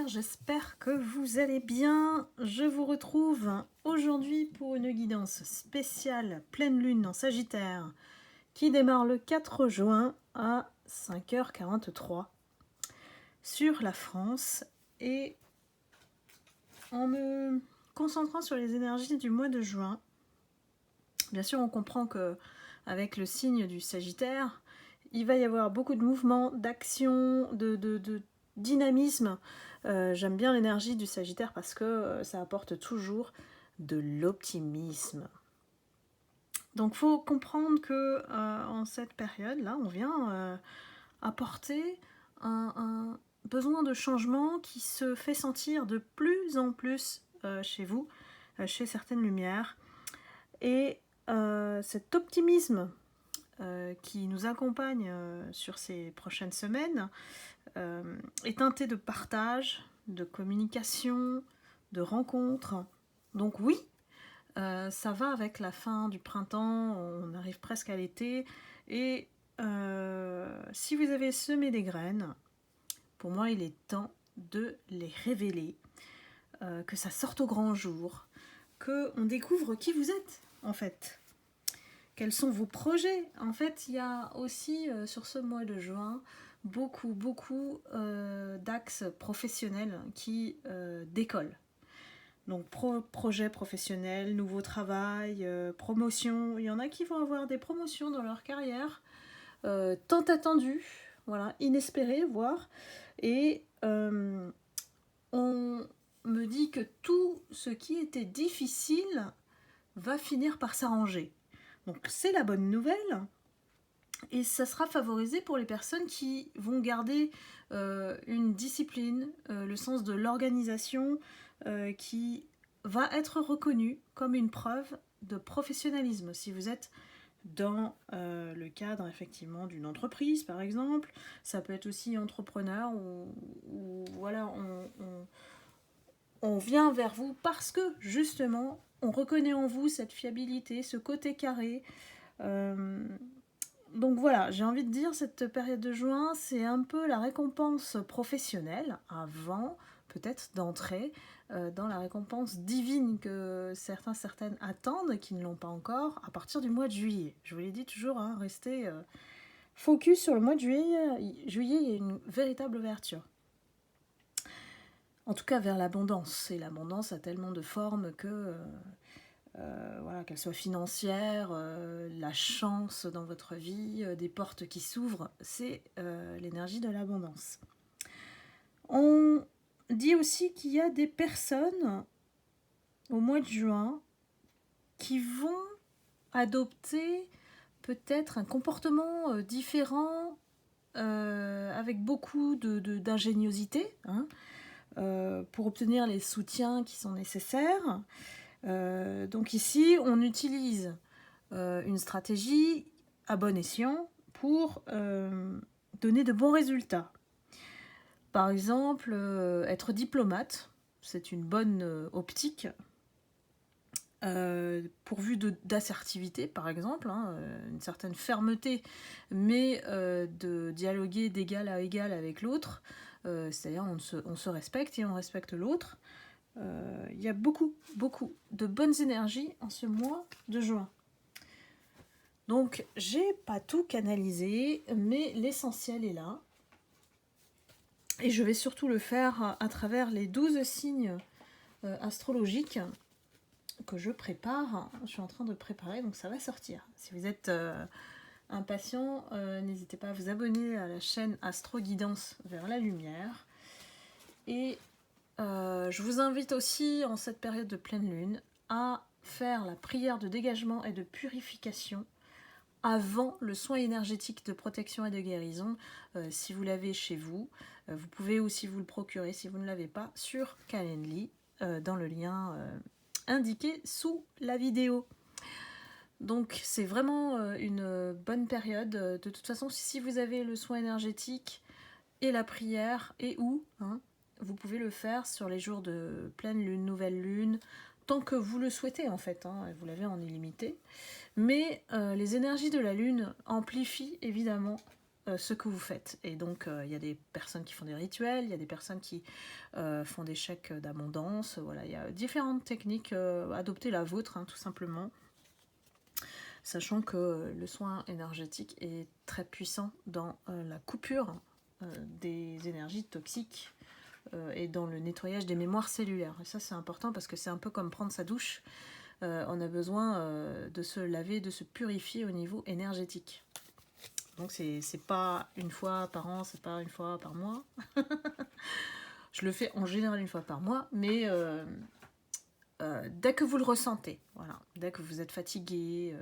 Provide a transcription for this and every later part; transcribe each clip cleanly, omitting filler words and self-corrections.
lumière, j'espère que vous allez bien. Je vous retrouve aujourd'hui pour une guidance spéciale pleine lune en Sagittaire qui démarre le 4 juin à 5h43 sur la France et en me concentrant sur les énergies du mois de juin. Bien sûr, on comprend que avec le signe du Sagittaire, il va y avoir beaucoup de mouvements, d'action, de dynamisme. J'aime bien l'énergie du Sagittaire parce que ça apporte toujours de l'optimisme. Donc, faut comprendre que en cette période-là, on vient apporter un besoin de changement qui se fait sentir de plus en plus chez vous, chez certaines lumières. Et cet optimisme qui nous accompagne sur ces prochaines semaines est teinté de partage, de communication, de rencontres. Donc oui, ça va avec la fin du printemps, on arrive presque à l'été. Et si vous avez semé des graines, pour moi il est temps de les révéler, que ça sorte au grand jour, qu'on découvre qui vous êtes en fait. Quels sont vos projets? En fait, il y a aussi sur ce mois de juin beaucoup d'axes professionnels qui décollent. Donc projet professionnel, nouveau travail, promotion. Il y en a qui vont avoir des promotions dans leur carrière, tant attendues, voilà, inespérées voire. Et on me dit que tout ce qui était difficile va finir par s'arranger. Donc c'est la bonne nouvelle et ça sera favorisé pour les personnes qui vont garder une discipline, le sens de l'organisation qui va être reconnue comme une preuve de professionnalisme. Si vous êtes dans le cadre effectivement d'une entreprise par exemple, ça peut être aussi entrepreneur ou voilà, on vient vers vous parce que justement on reconnaît en vous cette fiabilité, ce côté carré. Donc voilà, j'ai envie de dire, cette période de juin, c'est un peu la récompense professionnelle avant peut-être d'entrer dans la récompense divine que certaines attendent et qui ne l'ont pas encore à partir du mois de juillet. Je vous l'ai dit toujours, hein, restez focus sur le mois de juillet. Juillet, il y a une véritable ouverture. En tout cas vers l'abondance. Et l'abondance a tellement de formes que... voilà, qu'elle soit financière, la chance dans votre vie, des portes qui s'ouvrent, c'est l'énergie de l'abondance. On dit aussi qu'il y a des personnes au mois de juin qui vont adopter peut-être un comportement différent avec beaucoup d'ingéniosité, hein, pour obtenir les soutiens qui sont nécessaires. Donc ici, on utilise une stratégie à bon escient pour donner de bons résultats. Par exemple, être diplomate, c'est une bonne optique, pourvu d'assertivité, par exemple, hein, une certaine fermeté, mais de dialoguer d'égal à égal avec l'autre, c'est-à-dire on se respecte et on respecte l'autre. Il y a beaucoup de bonnes énergies en ce mois de juin. Donc, j'ai pas tout canalisé, mais l'essentiel est là. Et je vais surtout le faire à travers les 12 signes astrologiques que je prépare. Je suis en train de préparer, donc ça va sortir. Si vous êtes impatient, n'hésitez pas à vous abonner à la chaîne Astro Guidance vers la lumière. Et je vous invite aussi, en cette période de pleine lune, à faire la prière de dégagement et de purification avant le soin énergétique de protection et de guérison. Si vous l'avez chez vous, vous pouvez aussi vous le procurer si vous ne l'avez pas sur Calendly, dans le lien indiqué sous la vidéo. Donc c'est vraiment une bonne période. De toute façon, si vous avez le soin énergétique et la prière et vous pouvez le faire sur les jours de pleine lune, nouvelle lune, tant que vous le souhaitez en fait, hein, vous l'avez en illimité. Mais les énergies de la lune amplifient évidemment ce que vous faites. Et donc, il y a des personnes qui font des rituels, il y a des personnes qui font des chèques d'abondance. Voilà, il y a différentes techniques. Adoptez la vôtre, hein, tout simplement. Sachant que le soin énergétique est très puissant dans la coupure des énergies toxiques et dans le nettoyage des mémoires cellulaires. Et ça, c'est important parce que c'est un peu comme prendre sa douche. On a besoin de se laver, de se purifier au niveau énergétique. Donc c'est pas une fois par an, c'est pas une fois par mois. Je le fais en général une fois par mois, mais dès que vous le ressentez, voilà, dès que vous êtes fatigué,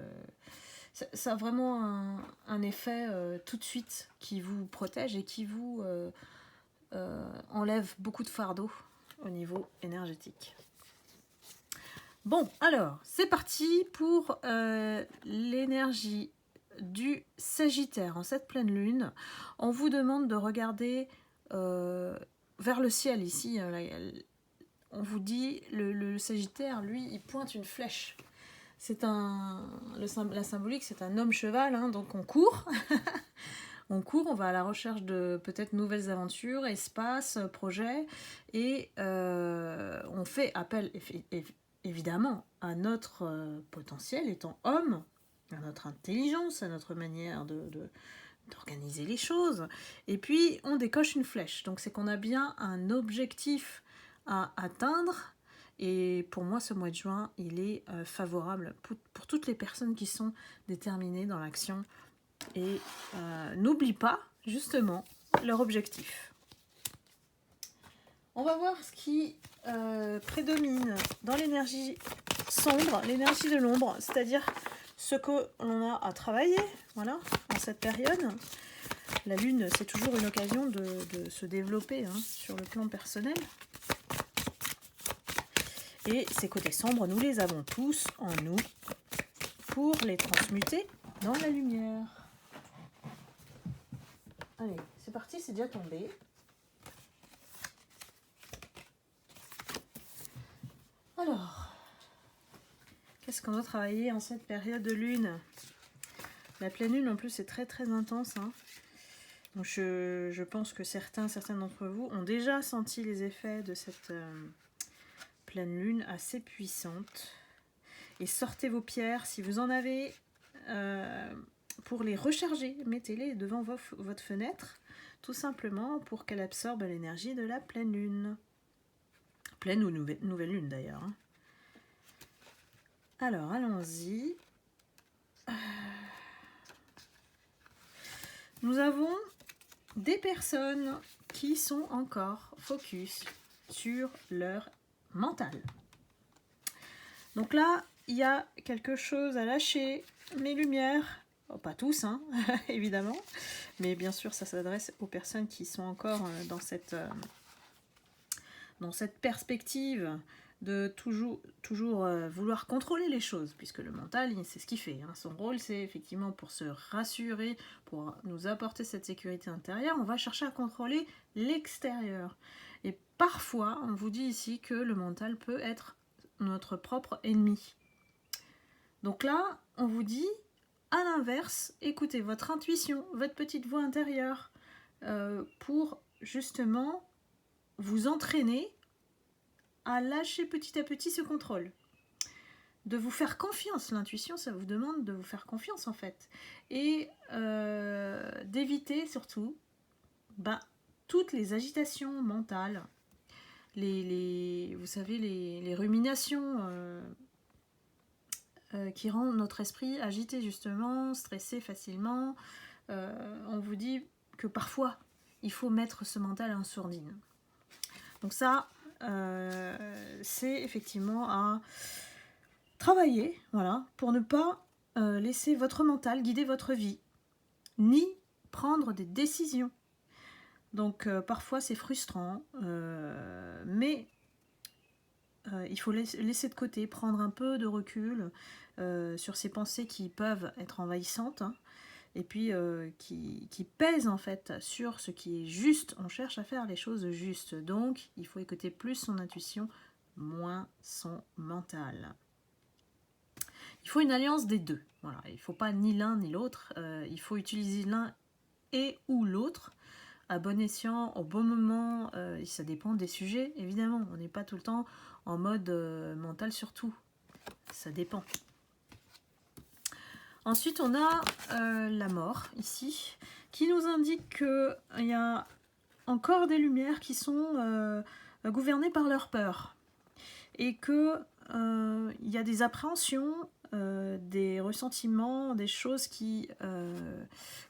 ça a vraiment un effet tout de suite qui vous protège et qui vous enlève beaucoup de fardeau au niveau énergétique. Bon, alors, c'est parti pour l'énergie du Sagittaire. En cette pleine lune, on vous demande de regarder vers le ciel ici. On vous dit, le Sagittaire, lui, il pointe une flèche. C'est la symbolique, c'est un homme-cheval, hein, donc on court. On court, on va à la recherche de peut-être nouvelles aventures, espaces, projets, et on fait appel évidemment à notre potentiel étant homme, à notre intelligence, à notre manière d'organiser les choses, et puis on décoche une flèche. Donc c'est qu'on a bien un objectif à atteindre, et pour moi ce mois de juin, il est favorable pour toutes les personnes qui sont déterminées dans l'action et n'oublie pas justement leur objectif. On va voir ce qui prédomine dans l'énergie sombre, l'énergie de l'ombre, c'est-à-dire ce que l'on a à travailler, voilà, en cette période. La lune, c'est toujours une occasion de se développer hein, sur le plan personnel. Et ces côtés sombres, nous les avons tous en nous pour les transmuter dans la lumière. Allez, c'est parti, c'est déjà tombé. Alors, qu'est-ce qu'on doit travailler en cette période de lune? La pleine lune, en plus, c'est très très intense. Hein. Donc je pense que certains d'entre vous ont déjà senti les effets de cette pleine lune assez puissante. Et sortez vos pierres, si vous en avez, pour les recharger. Mettez-les devant votre fenêtre, tout simplement pour qu'elle absorbe l'énergie de la pleine lune. Pleine ou nouvelle lune d'ailleurs. Hein. Alors, allons-y. Nous avons des personnes qui sont encore focus sur leur mental. Donc là, il y a quelque chose à lâcher. Mes lumières, oh, pas tous, hein, évidemment, mais bien sûr, ça s'adresse aux personnes qui sont encore dans cette perspective de toujours vouloir contrôler les choses, puisque le mental, c'est ce qu'il fait. Hein. Son rôle, c'est effectivement pour se rassurer, pour nous apporter cette sécurité intérieure, on va chercher à contrôler l'extérieur. Et parfois, on vous dit ici que le mental peut être notre propre ennemi. Donc là, on vous dit, à l'inverse, écoutez votre intuition, votre petite voix intérieure, pour justement vous entraîner à lâcher petit à petit ce contrôle. De vous faire confiance. L'intuition, ça vous demande de vous faire confiance en fait. Et d'éviter surtout toutes les agitations mentales, vous savez, les ruminations qui rendent notre esprit agité justement, stressé facilement. On vous dit que parfois, il faut mettre ce mental en sourdine. Donc ça, c'est effectivement à travailler, voilà, pour ne pas laisser votre mental guider votre vie, ni prendre des décisions. Donc parfois c'est frustrant, mais il faut laisser de côté, prendre un peu de recul sur ces pensées qui peuvent être envahissantes, hein, et puis qui pèsent en fait sur ce qui est juste. On cherche à faire les choses justes, donc il faut écouter plus son intuition, moins son mental. Il faut une alliance des deux. Voilà. Il ne faut pas ni l'un ni l'autre, il faut utiliser l'un et ou l'autre, à bon escient, au bon moment, ça dépend des sujets, évidemment. On n'est pas tout le temps en mode mental sur tout. Ça dépend. Ensuite, on a la mort, ici, qui nous indique qu'il y a encore des lumières qui sont gouvernées par leur peur. Et que il y a des appréhensions, des ressentiments, des choses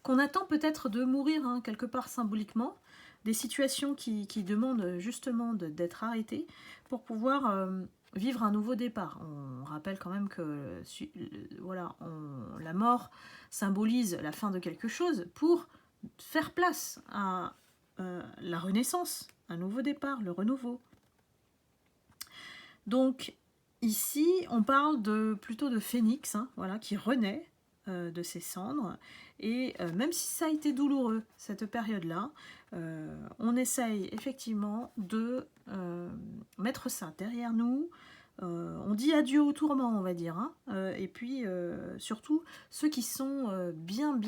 qu'on attend peut-être de mourir, hein, quelque part symboliquement, des situations qui demandent justement d'être arrêtées pour pouvoir vivre un nouveau départ. On rappelle quand même que voilà, la mort symbolise la fin de quelque chose pour faire place à la renaissance, un nouveau départ, le renouveau. Donc ici, on parle plutôt de phénix, hein, voilà, qui renaît de ses cendres. Et même si ça a été douloureux, cette période-là, on essaye effectivement de mettre ça derrière nous. On dit adieu au tourment, on va dire. Hein, et puis, surtout, ceux qui sont bien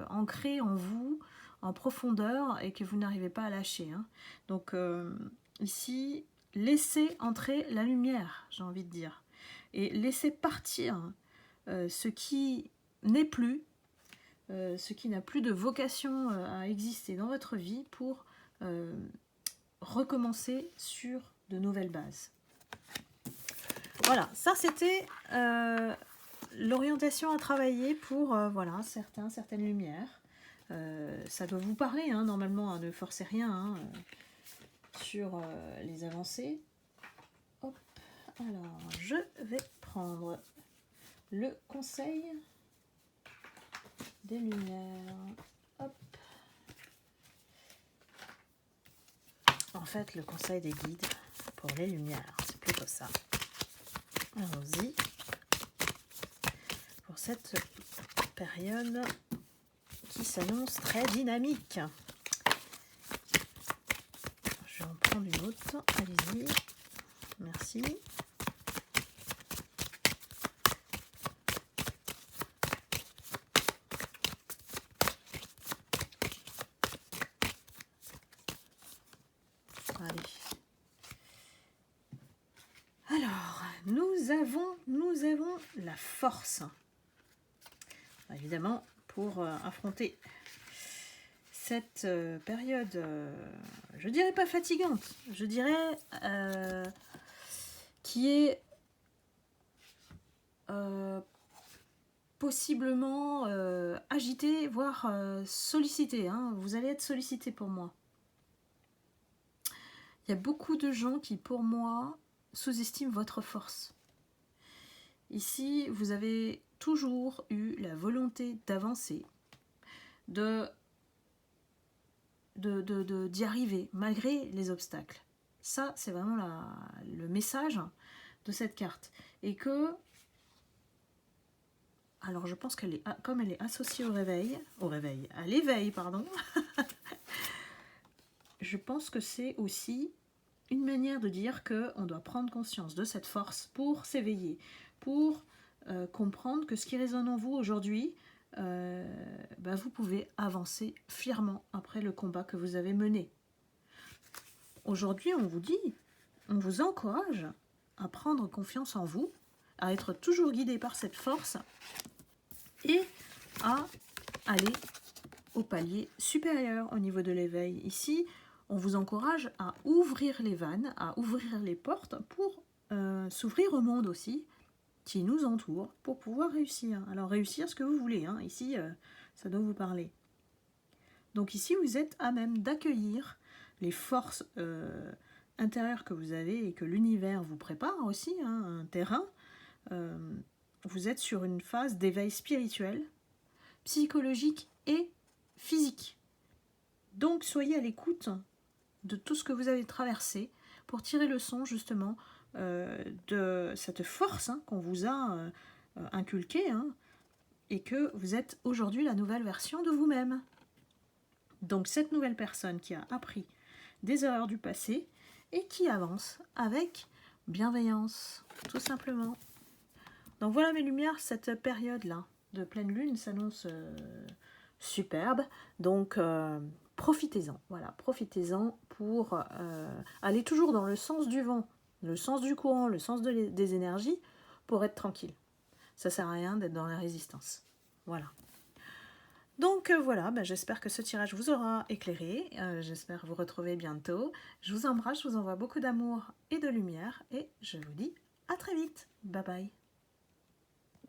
ancrés en vous, en profondeur, et que vous n'arrivez pas à lâcher. Hein. Donc, ici, laissez entrer la lumière, j'ai envie de dire. Et laissez partir ce qui n'est plus, ce qui n'a plus de vocation à exister dans votre vie pour recommencer sur de nouvelles bases. Voilà, ça c'était l'orientation à travailler pour voilà, certaines lumières. Ça doit vous parler, hein, normalement, hein, ne forcez rien hein, sur les avancées. Hop, alors je vais prendre le conseil des lumières. Hop. En fait, le conseil des guides pour les lumières, c'est plutôt ça. Allons-y. Pour cette période qui s'annonce très dynamique. Je vais en prendre une autre. Allez-y. Merci. Allez. Alors, nous avons la force. Évidemment, pour affronter cette période, je dirais pas fatigante, je dirais qui est possiblement agitée, voire sollicitée. Hein. Vous allez être sollicité pour moi. Il y a beaucoup de gens qui, pour moi, sous-estiment votre force. Ici, vous avez toujours eu la volonté d'avancer, d'y arriver, malgré les obstacles. Ça, c'est vraiment le message de cette carte. Et que, alors je pense qu'elle est, comme elle est associée à l'éveil, pardon, je pense que c'est aussi une manière de dire qu'on doit prendre conscience de cette force pour s'éveiller, pour comprendre que ce qui résonne en vous aujourd'hui, vous pouvez avancer fièrement après le combat que vous avez mené. Aujourd'hui, on vous dit, on vous encourage à prendre confiance en vous, à être toujours guidé par cette force et à aller au palier supérieur au niveau de l'éveil. Ici, on vous encourage à ouvrir les vannes, à ouvrir les portes pour s'ouvrir au monde aussi, qui nous entoure, pour pouvoir réussir. Alors réussir ce que vous voulez, hein. Ici, ça doit vous parler. Donc ici, vous êtes à même d'accueillir les forces intérieures que vous avez et que l'univers vous prépare aussi, hein, un terrain. Vous êtes sur une phase d'éveil spirituel, psychologique et physique. Donc soyez à l'écoute de tout ce que vous avez traversé pour tirer le son justement de cette force hein, qu'on vous a inculquée hein, et que vous êtes aujourd'hui la nouvelle version de vous-même. Donc cette nouvelle personne qui a appris des erreurs du passé et qui avance avec bienveillance, tout simplement. Donc voilà mes lumières, cette période-là de pleine lune s'annonce superbe. Donc, profitez-en. Voilà, profitez-en pour aller toujours dans le sens du vent, le sens du courant, le sens des énergies, pour être tranquille. Ça sert à rien d'être dans la résistance. Voilà. Donc voilà, j'espère que ce tirage vous aura éclairé. J'espère vous retrouver bientôt. Je vous embrasse, je vous envoie beaucoup d'amour et de lumière. Et je vous dis à très vite. Bye bye.